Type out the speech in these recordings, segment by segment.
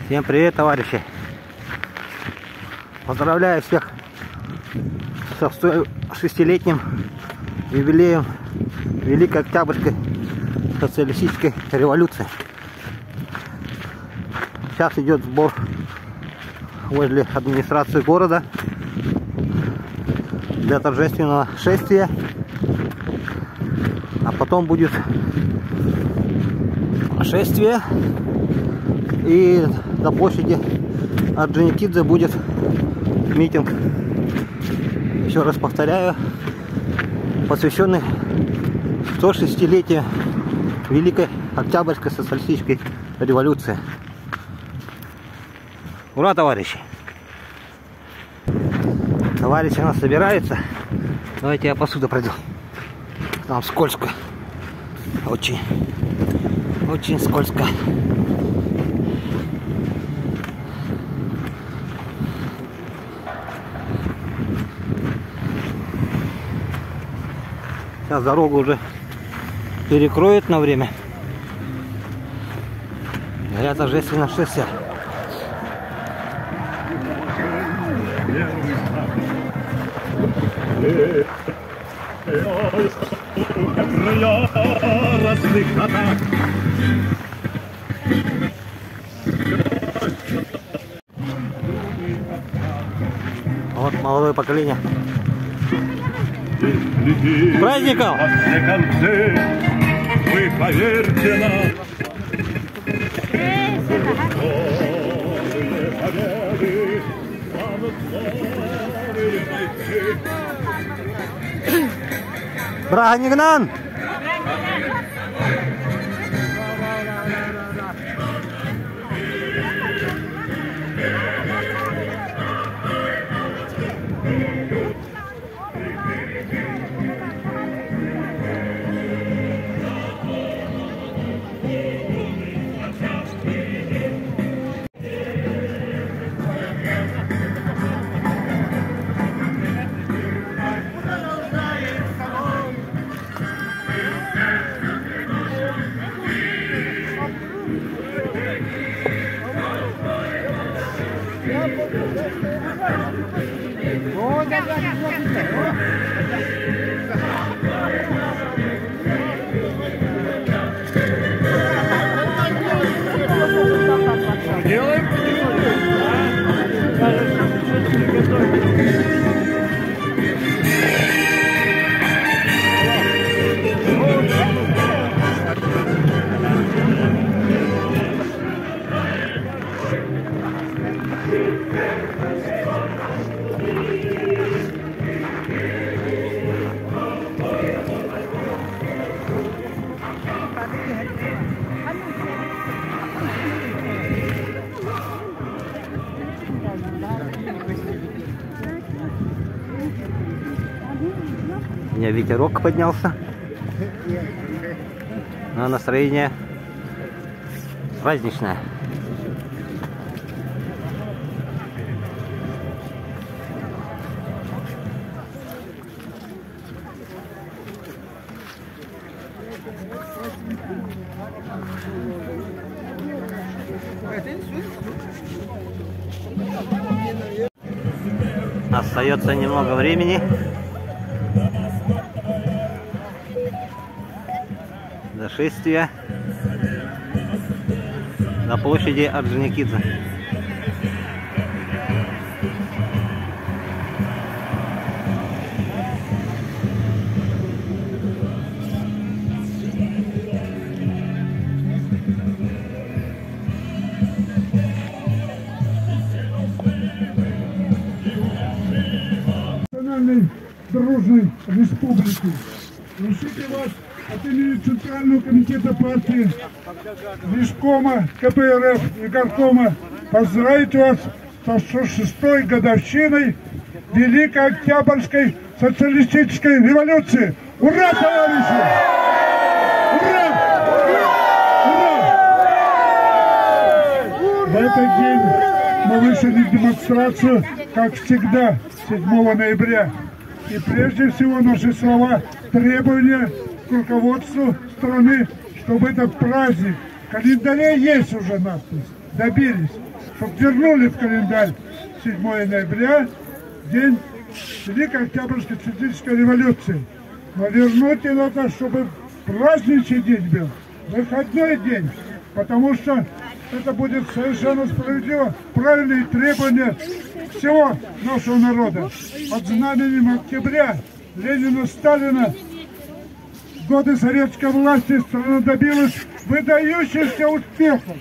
Всем привет, товарищи! Поздравляю всех со 106-летним юбилеем Великой Октябрьской социалистической революции. Сейчас идет сбор возле администрации города для торжественного шествия, а потом будет шествие, и на площади Орджоникидзе будет митинг, еще раз повторяю, посвященный 106-летию Великой Октябрьской социалистической революции. Ура, товарищи! Товарищи у нас собираются. Давайте я посуду пройду. Там скользко. Очень скользко. Сейчас дорогу уже перекроют на время для торжественного шествия. Вот молодое поколение. С праздником! Вы поверьте нам. Брагнигнан! У меня ветерок поднялся, но настроение праздничное. Остается немного времени до шествия на площади Орджоникидзе. Дружной республики. Слушайте вас от имени Центрального комитета партии, Лишкома, КПРФ и Горкома поздравить вас со 106-й годовщиной Великой Октябрьской социалистической революции. Ура, товарищи! Ура! Ура! В этот день мы вышли в демонстрацию, как всегда, 7 ноября. И прежде всего наши слова, требования к руководству страны, чтобы этот праздник, в календаре есть уже надпись, добились, чтобы вернули в календарь 7 ноября, день Великой Октябрьской социалистической революции. Но вернуть это, чтобы праздничный день был, выходной день, потому что это будет совершенно справедливо, правильные требования всего нашего народа. Под знаменем октября Ленина, Сталина, в годы советской власти страна добилась выдающихся успехов.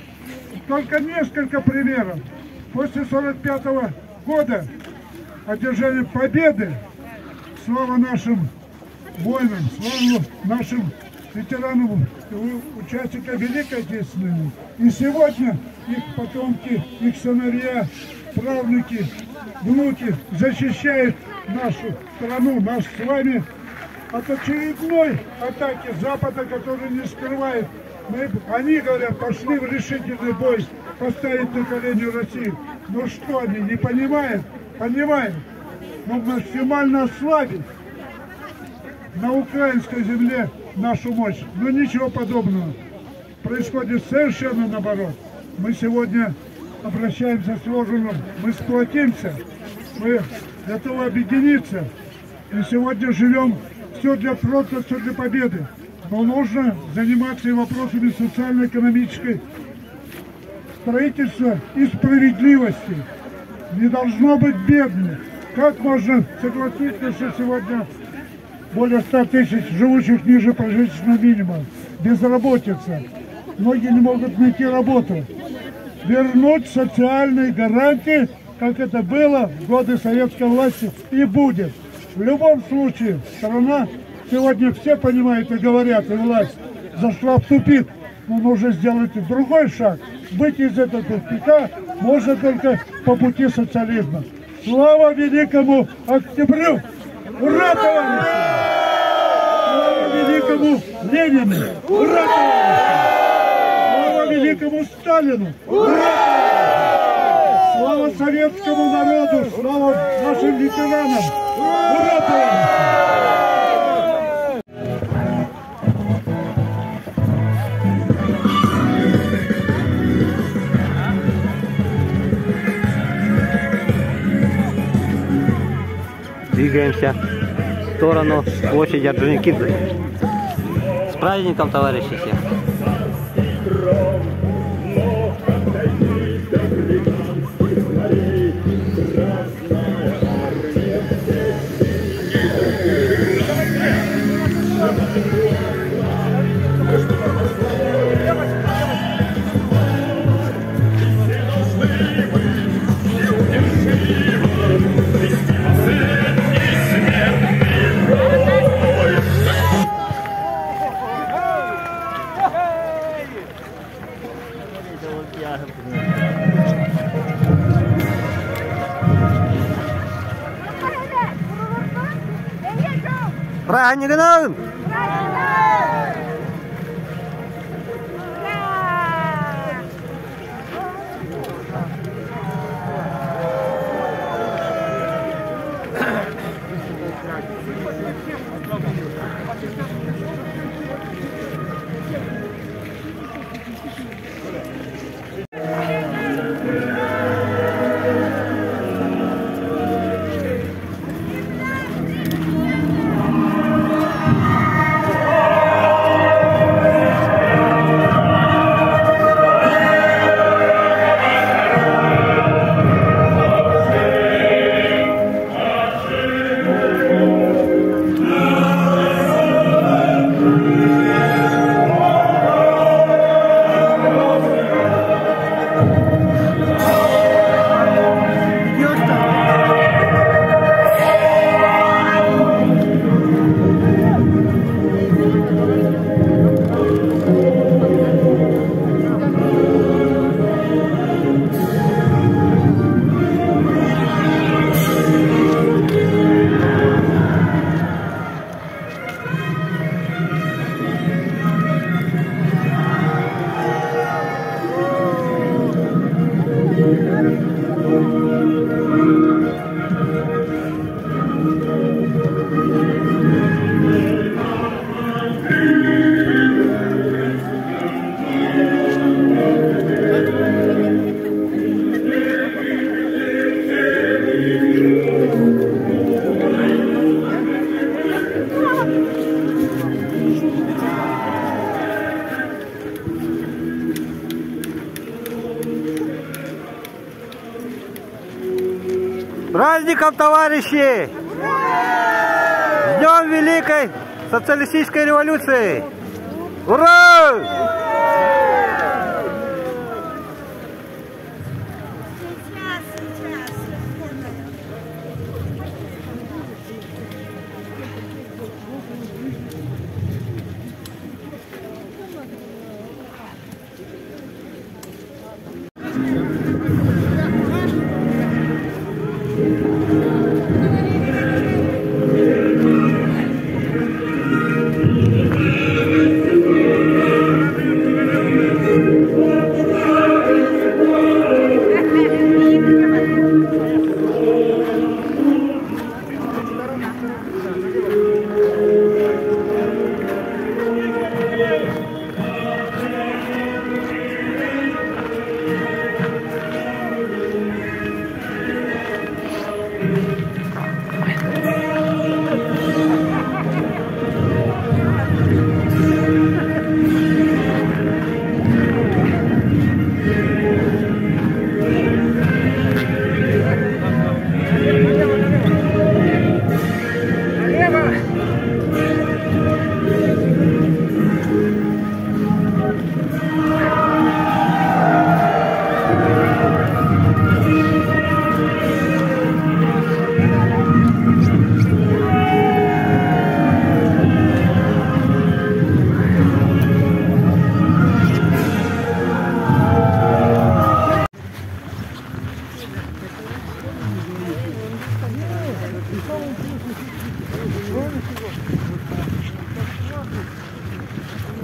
Только несколько примеров. После 1945 года одержали победы. Слава нашим воинам, слава нашим ветеранам, участникам Великой Отечественной. И сегодня их потомки, их сыновья, правнуки, внуки защищают нашу страну, нас с вами от очередной атаки Запада, который не скрывает. Они говорят, пошли в решительный бой, поставить на колени Россию. Ну что они, не понимают? Понимают. Но максимально ослабить на украинской земле нашу мощь. Но ничего подобного. Происходит совершенно наоборот. Мы сегодня обращаемся с лозунгом, мы сплотимся, мы готовы объединиться. И сегодня живем все для фронта, все для победы. Но нужно заниматься и вопросами социально-экономической строительства и справедливости. Не должно быть бедных. Как можно согласиться, что сегодня более 100 тысяч живущих ниже прожиточного минимума, безработица, многие не могут найти работу. Вернуть социальные гарантии, как это было в годы советской власти, и будет. В любом случае, страна сегодня все понимают и говорят, и власть зашла в тупик. Но нужно сделать другой шаг. Выйти из этого тупика можно только по пути социализма. Слава Великому Октябрю! Ура, товарищи! Слава Великому Ленину! Ура, товарищи! Слава Великому Сталину! Ура! Слава советскому народу! Слава нашим ветеранам! Ура, товарищи! Двигаемся в сторону площади Орджоникидзе. С праздником, товарищи все! Праздником! Праздником, товарищи! С Днем Великой Социалистической революции! Ура!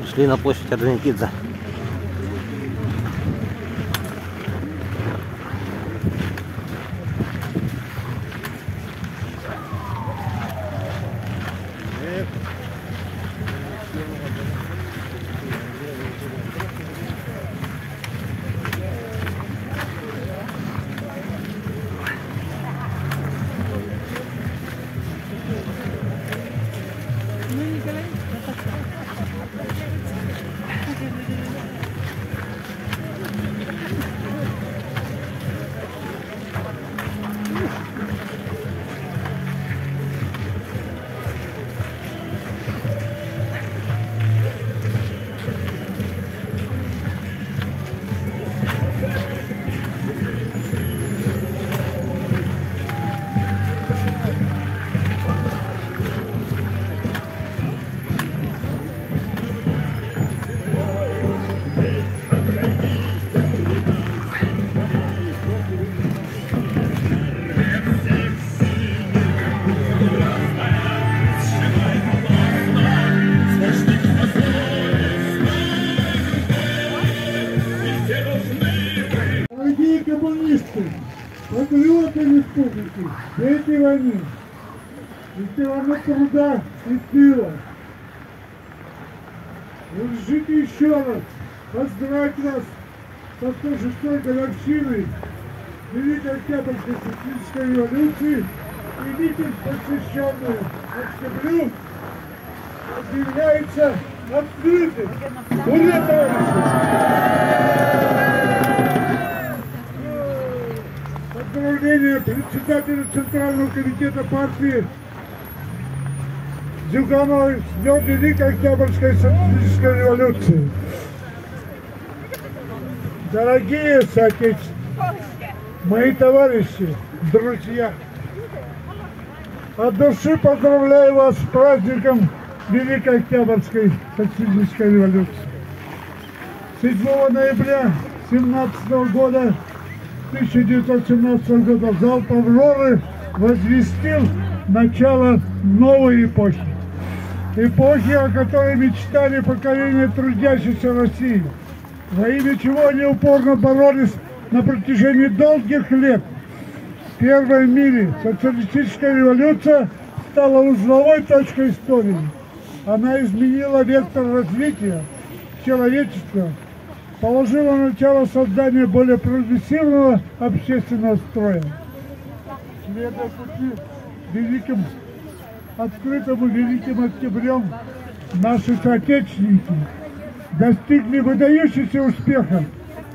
Шли на площадь Орджоникидзе. Патриоты республики, дети войны, ветераны труда и тыла. Разрешите еще раз поздравить вас со 106-й годовщиной Великой Октябрьской социалистической революции и митинг, посвященный октябрю, объявляется открытым. Ура, товарищи! Поздравление председателя Центрального комитета партии Зюгановой с Днем Великой Октябрьской социалистической революции. Дорогие соотечественники, мои товарищи, друзья, от души поздравляю вас с праздником Великой Октябрьской социалистической революции. 7 ноября 1917 года залп Авроры возвестил начало новой эпохи. Эпохи, о которой мечтали поколения трудящихся России, во имя чего они упорно боролись на протяжении долгих лет. Первая в мире социалистическая революция стала узловой точкой истории. Она изменила вектор развития человечества, положила начало созданию более прогрессивного общественного строя. Следуя пути великим, открытым и великим октябрем, наши соотечественники достигли выдающегося успеха.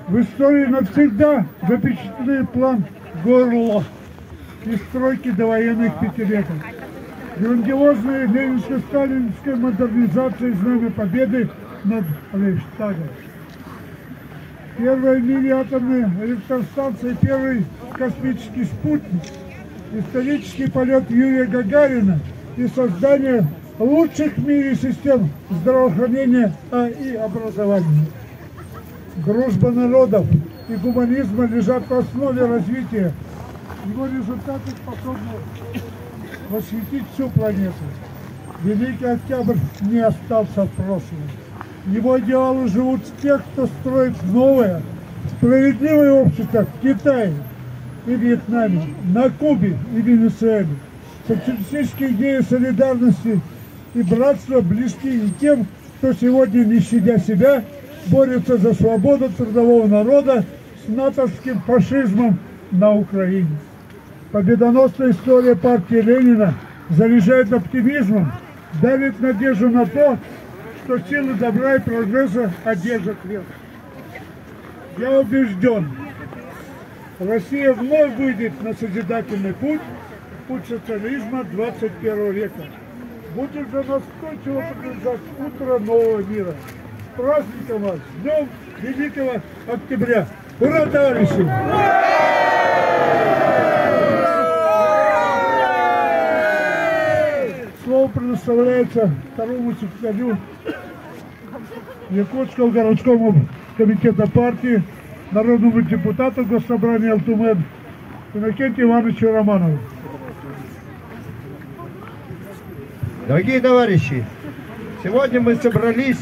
В истории навсегда запечатленный план Горло. и стройки довоенных пятилеток. Грандиозная ленинско-сталинская модернизация Знамя Победы над Рейхстагом. Первая в мире атомная электростанция, первый космический спутник, исторический полет Юрия Гагарина и создание лучших в мире систем здравоохранения и образования. Дружба народов и гуманизма лежат в основе развития. Его результаты способны восхитить всю планету. Великий Октябрь не остался в прошлом. Его идеалы живут в тех, кто строит новое, справедливое общество в Китае и Вьетнаме, на Кубе и Венесуэле. Социалистические идеи солидарности и братства близки и тем, кто сегодня, не щадя себя, борется за свободу трудового народа с натовским фашизмом на Украине. Победоносная история партии Ленина заряжает оптимизмом, давит надежду на то, что силы добра и прогресса одержат верх. Я убежден, Россия вновь выйдет на созидательный путь социализма 21 века. Будет же настойчиво приближать утро нового мира. С праздником вас, Днем Великого Октября! Ура, товарищи! Слово предоставляется второму секретарю Якутского городского комитета партии, народному депутату Госсобрания Алтумен Иннокентию Ивановичу Романову. Дорогие товарищи, сегодня мы собрались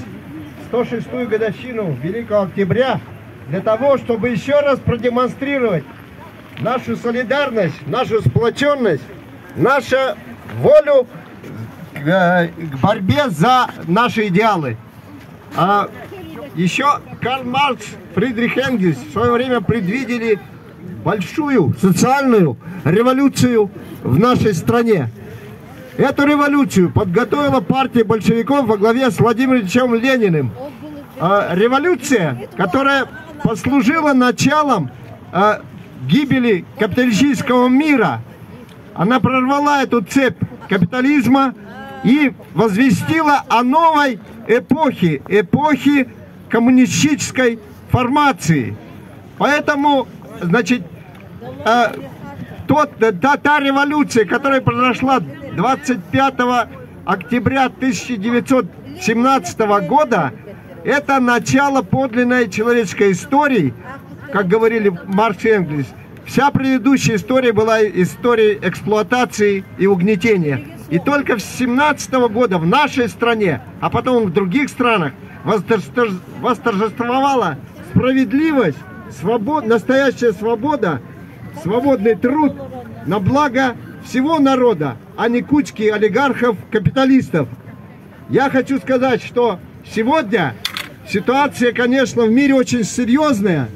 в 106-ю годовщину Великого Октября для того, чтобы еще раз продемонстрировать нашу солидарность, нашу сплоченность, нашу волю к борьбе за наши идеалы. Еще Карл Маркс, Фридрих Энгельс в свое время предвидели большую социальную революцию в нашей стране. Эту революцию подготовила партия большевиков во главе с Владимиром Ильичем Лениным. Революция, которая послужила началом гибели капиталистического мира. Она прорвала эту цепь капитализма и возвестила о новой эпохе, эпохе коммунистической формации. Поэтому, значит, та революция, которая произошла 25 октября 1917 года, это начало подлинной человеческой истории, как говорили Маркс и Энгельс. Вся предыдущая история была историей эксплуатации и угнетения. И только с 17 года в нашей стране, а потом в других странах, восторжествовала справедливость, настоящая свобода, свободный труд на благо всего народа, а не кучки олигархов-капиталистов. Я хочу сказать, что сегодня ситуация, конечно, в мире очень серьезная.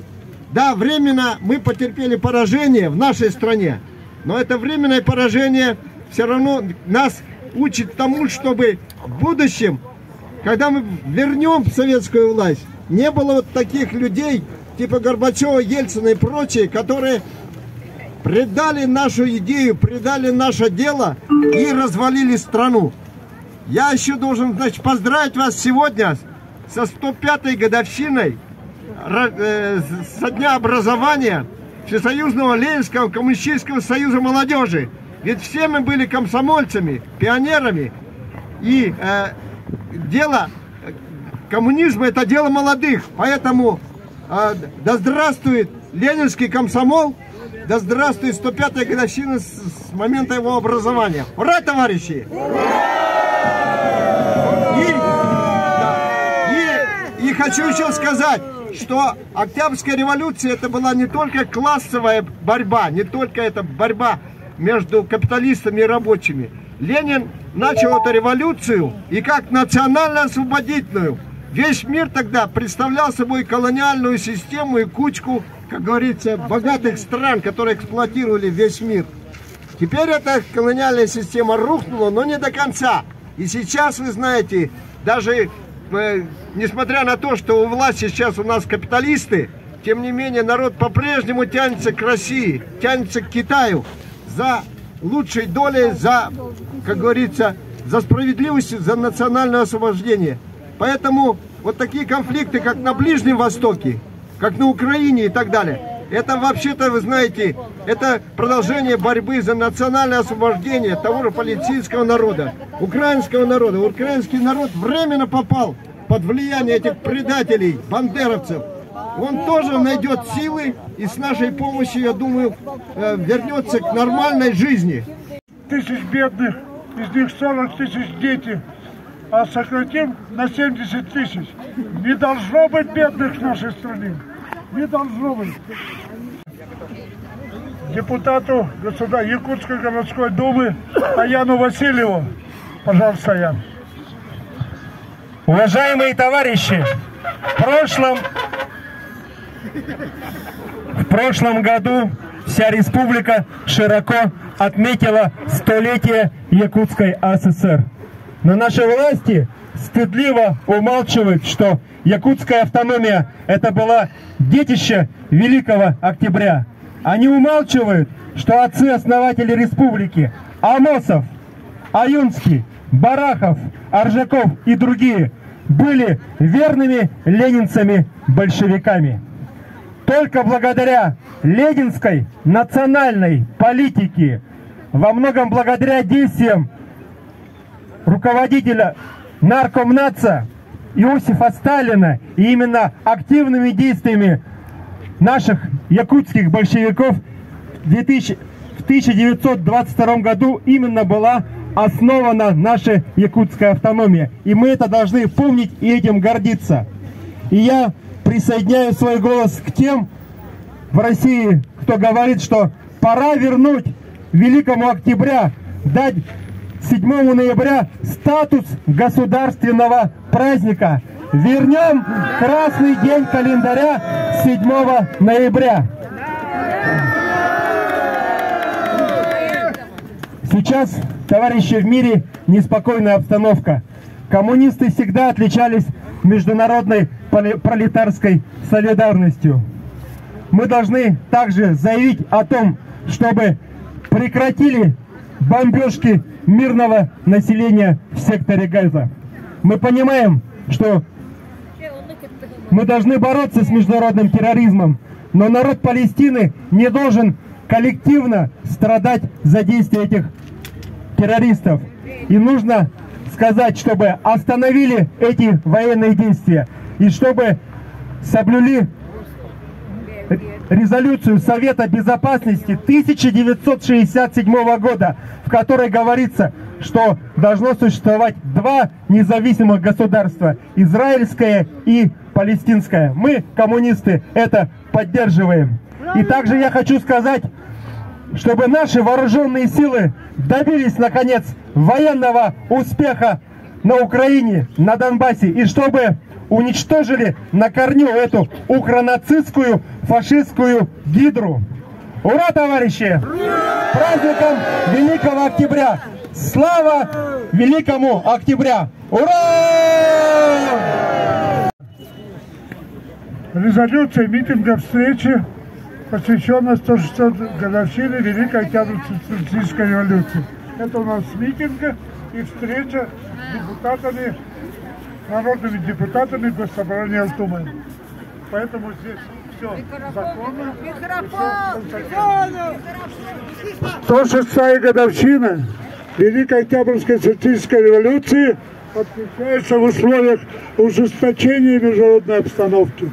Да, временно мы потерпели поражение в нашей стране, но это временное поражение все равно нас учит тому, чтобы в будущем, когда мы вернем советскую власть, не было вот таких людей, типа Горбачева, Ельцина и прочие, которые предали нашу идею, предали наше дело и развалили страну. Я еще должен, значит, поздравить вас сегодня со 105-й годовщиной со дня образования Всесоюзного Ленинского коммунистического союза молодежи. Ведь все мы были комсомольцами, пионерами. И дело коммунизма — это дело молодых. Поэтому да здравствует ленинский комсомол, да здравствует 105-я годовщина с момента его образования. Ура, товарищи! И хочу еще сказать, что Октябрьская революция — это была не только классовая борьба, не только это борьба между капиталистами и рабочими. Ленин начал эту революцию и как национально-освободительную. Весь мир тогда представлял собой колониальную систему и кучку, как говорится, богатых стран, которые эксплуатировали весь мир. Теперь эта колониальная система рухнула, но не до конца. И сейчас, вы знаете, даже несмотря на то, что у власти сейчас у нас капиталисты, тем не менее народ по-прежнему тянется к России, тянется к Китаю за лучшей долей, за, как говорится, за справедливость, за национальное освобождение. Поэтому вот такие конфликты, как на Ближнем Востоке, как на Украине и так далее, это вообще-то, вы знаете, это продолжение борьбы за национальное освобождение того же палестинского народа, украинского народа. Украинский народ временно попал под влияние этих предателей, бандеровцев. Он тоже найдет силы и с нашей помощью, я думаю, вернется к нормальной жизни. Тысяч бедных, из них 40 тысяч дети, а сократим на 70 тысяч. Не должно быть бедных в нашей стране. Не должно быть. Депутату Якутской городской думы Аяну Васильеву. Пожалуйста, Аян. Уважаемые товарищи, в прошлом году вся республика широко отметила 100-летие Якутской АССР. Но наши власти стыдливо умалчивают, что якутская автономия – это было детище Великого Октября. Они умалчивают, что отцы-основатели республики – Амосов, Аюнский, Барахов, Оржаков и другие – были верными ленинцами-большевиками. Только благодаря ленинской национальной политике, во многом благодаря действиям руководителя наркомнатца Иосифа Сталина и именно активными действиями наших якутских большевиков в 1922 году именно была основана наша якутская автономия. И мы это должны помнить и этим гордиться. И я присоединяю свой голос к тем в России, кто говорит, что пора вернуть Великому Октября, дать 7 ноября статус государственного праздника. Вернем красный день календаря 7 ноября. Сейчас, товарищи, в мире неспокойная обстановка. Коммунисты всегда отличались международной пролетарской солидарностью. Мы должны также заявить о том, чтобы прекратили бомбежки мирного населения в секторе Газа. Мы понимаем, что мы должны бороться с международным терроризмом, но народ Палестины не должен коллективно страдать за действия этих террористов. И нужно сказать, чтобы остановили эти военные действия и чтобы соблюли резолюцию Совета Безопасности 1967 года, в которой говорится, что должно существовать два независимых государства, израильское и палестинское. Мы, коммунисты, это поддерживаем. И также я хочу сказать, чтобы наши вооруженные силы добились, наконец, военного успеха на Украине, на Донбассе, и чтобы уничтожили на корню эту укронацистскую фашистскую гидру. Ура, товарищи! С праздником Великого Октября! Слава Великому Октября! Ура! Резолюция митинга встречи, посвященная 160-й годовщине Великой Октябрьской социалистической революции. Это у нас митинг и встреча с депутатами, народными депутатами Госсобрания Алтумы. Поэтому здесь все законно. 106-я годовщина Великой Октябрьской социалистической революции отмечается в условиях ужесточения международной обстановки.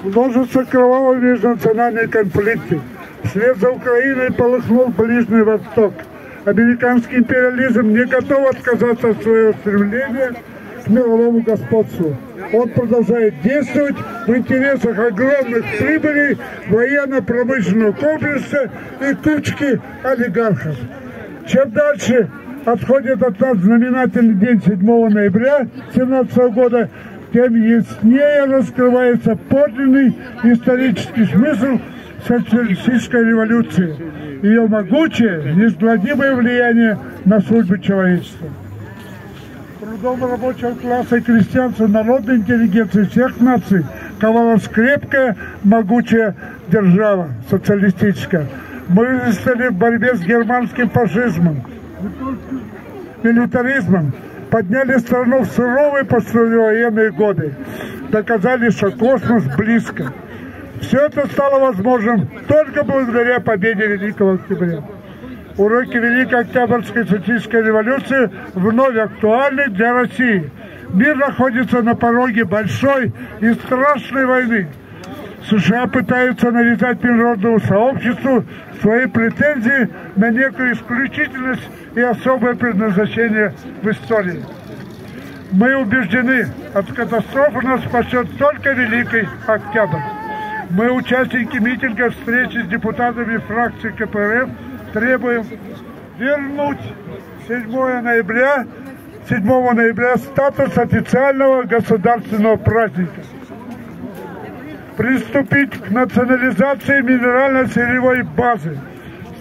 Множество кровавых межнациональных конфликтов. Вслед за Украиной полыхнул Ближний Восток. Американский империализм не готов отказаться от своего стремления к мировому господству. Он продолжает действовать в интересах огромных прибылей военно-промышленного комплекса и кучки олигархов. Чем дальше отходит от нас знаменательный день 7 ноября 2017 года, тем яснее раскрывается подлинный исторический смысл социалистической революции, ее могучее, неизгладимое влияние на судьбы человечества. Трудом рабочего класса и крестьянства, народной интеллигенции всех наций ковалась крепкая, могучая держава социалистическая. Мы выстояли в борьбе с германским фашизмом, милитаризмом, подняли страну в суровые послевоенные годы, доказали, что космос близко. Все это стало возможным только благодаря победе Великого Октября. Уроки Великой Октябрьской социалистической революции вновь актуальны для России. Мир находится на пороге большой и страшной войны. США пытаются навязать международному сообществу свои претензии на некую исключительность и особое предназначение в истории. Мы убеждены, от катастрофы нас спасет только Великий Октябрь. Мы, участники митинга, встречи с депутатами фракции КПРФ, требуем вернуть 7 ноября статус официального государственного праздника. Приступить к национализации минерально-сырьевой базы,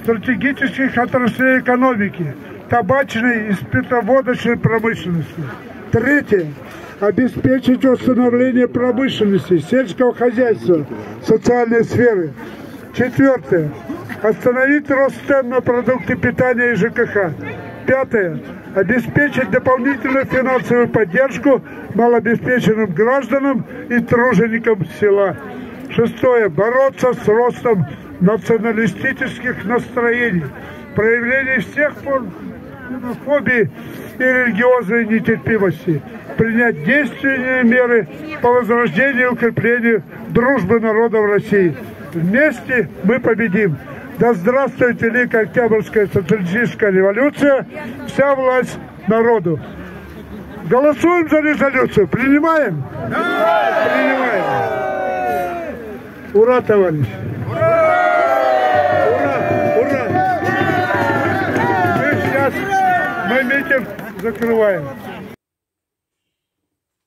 стратегических отраслей экономики, табачной и спиртоводочной промышленности. Третье. Обеспечить восстановление промышленности, сельского хозяйства, социальной сферы. Четвертое. Остановить рост цен на продукты питания и ЖКХ. Пятое. Обеспечить дополнительную финансовую поддержку малообеспеченным гражданам и труженикам села. Шестое. Бороться с ростом националистических настроений, проявлений всех форм ксенофобии и религиозной нетерпимости. Принять действенные меры по возрождению и укреплению дружбы народов России. Вместе мы победим! Да здравствует Великая Октябрьская социалистическая революция! Вся власть народу! Голосуем за резолюцию! Принимаем? Да! Принимаем! Ура, товарищ! Ура! Ура! Мы митинг закрываем.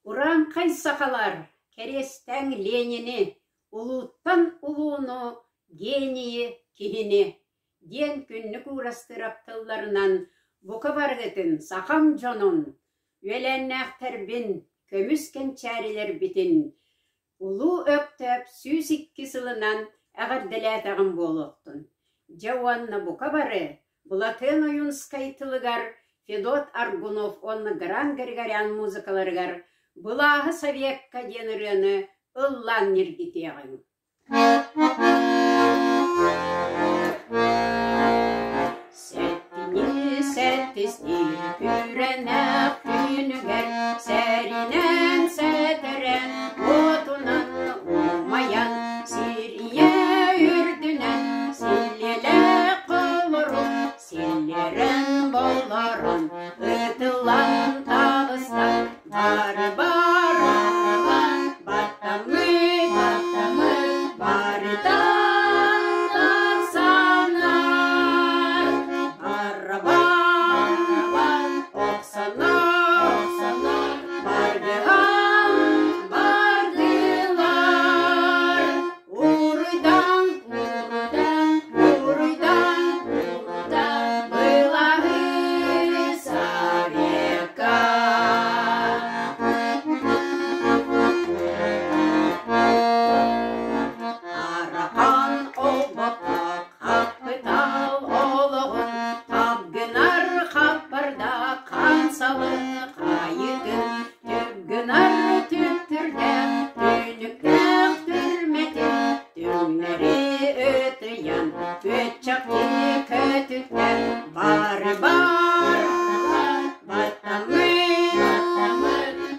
Уран кайсакалар, керестен Ленини, улуттан улууну, гении кихини, ден күннүк урастырап тылларынан, бука баргытын, сахам жонун, өленнәхтербин, көмүскен чәрилер битин, улу өктөп, сүүс 2 сылынан әгәрделәтәгін болуқтын. Жауанна бука бары, булатын ойын скайтылыгар, Федот Аргунов, онны Гран Григорян музыкаларыгар, Былағы Советка деніріні ұллан ергетеғін. Сәттісні күрәнәк күнігер, сәрінен сәтірен, отынан ұмаян, сирие үрдінен, сілелі қылырын, сілерін боларын, ұтылан тағыстан, бары баралан, баттамы, бары тағсанар, бары баралан, оқсанар, бардыған, бардылар, урыдан, былағы Советка. Арақан обақа, қапытал олығын, табгынар қапырда қан салы қайығын, түггінар түттірді, түніктің түрметін, түңнері өтіян, көтчақты көтіттен, бары бар, баттамы,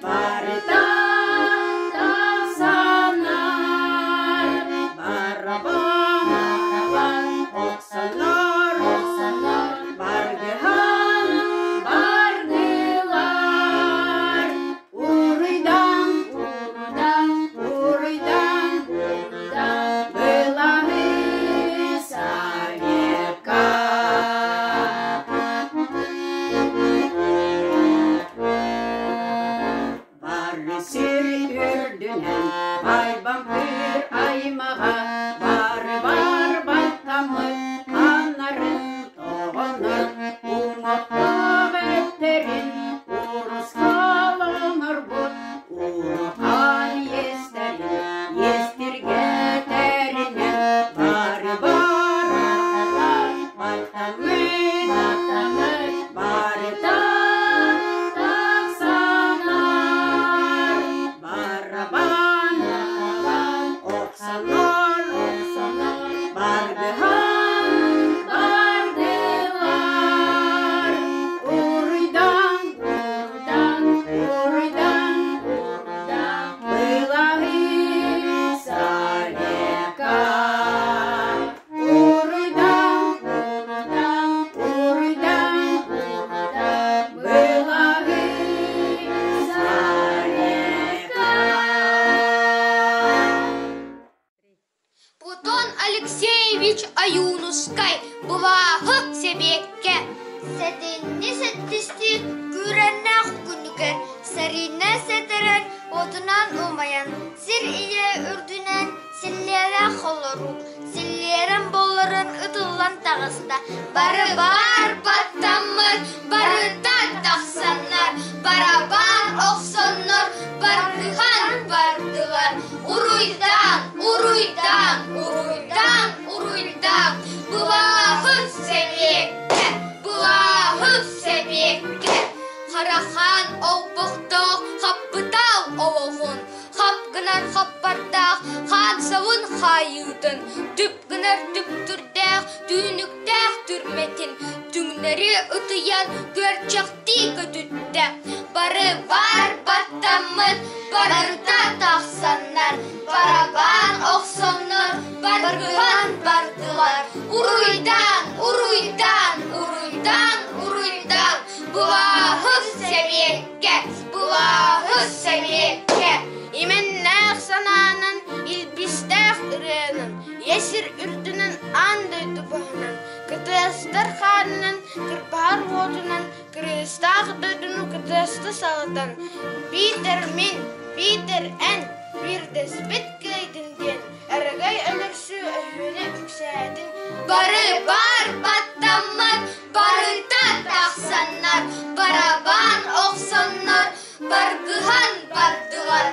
бары тағсанар, бары баралан, оқсанар, бардыған, бардылар, урыйдан, былағы Советка. Баргыхан бардылар. Урыйдан, урыйдан, урыйдан, урыйдан, былағы салека. Урыйдан, урыйдан, урыйдан, урыйдан, былағы салека. Платон Алексеевич Аюнускай бұлағы себекке. Сәтенне сәттісті көрәннәқ күнігі. Сәріне сәтірін отынан умаян. Сір ие үрдінен сіллері қолыру. Сіллерін болырын ұтылан тағыста. Бары бар баттамыр, бары тақтақсанар. Барабан оқсоныр, барғыған бардылар. Уруйдан, уруйдан, уруйдан, уруйдан. Бұлағы себекке, бұлағы себекке. Қарахан олбықтық, қаппытал олығын. Қапқынар қаппардақ, қадсауын қайылдың. Түпкінар түптүрдәқ, түйініктәқ түрметін. Түңнері ұтыян көрчақты көтүттәқ. Бары бар баттамын, барырда тақсанар. Барабан оқсоныр, барғыған бардылар. Уруйдан, уруйдан, уруйдан, уруйдан. Бұлағы себекке, бұлағы себекке. Именнәқ сананын, илбістәқ үренін. Есір үрдінің андай тұбағынан. Кытыстыр қанынан, кірпар отынан. Кірістақ дөдіну кытысты салыдан. Питер мен, Питер ән, бірдес біткейдінден. Әрігай өлірсі өйіне үксәдің. Бары бар баттамыр, бары тақтақсанар. Барабан оқсонар, барғыған бардылар.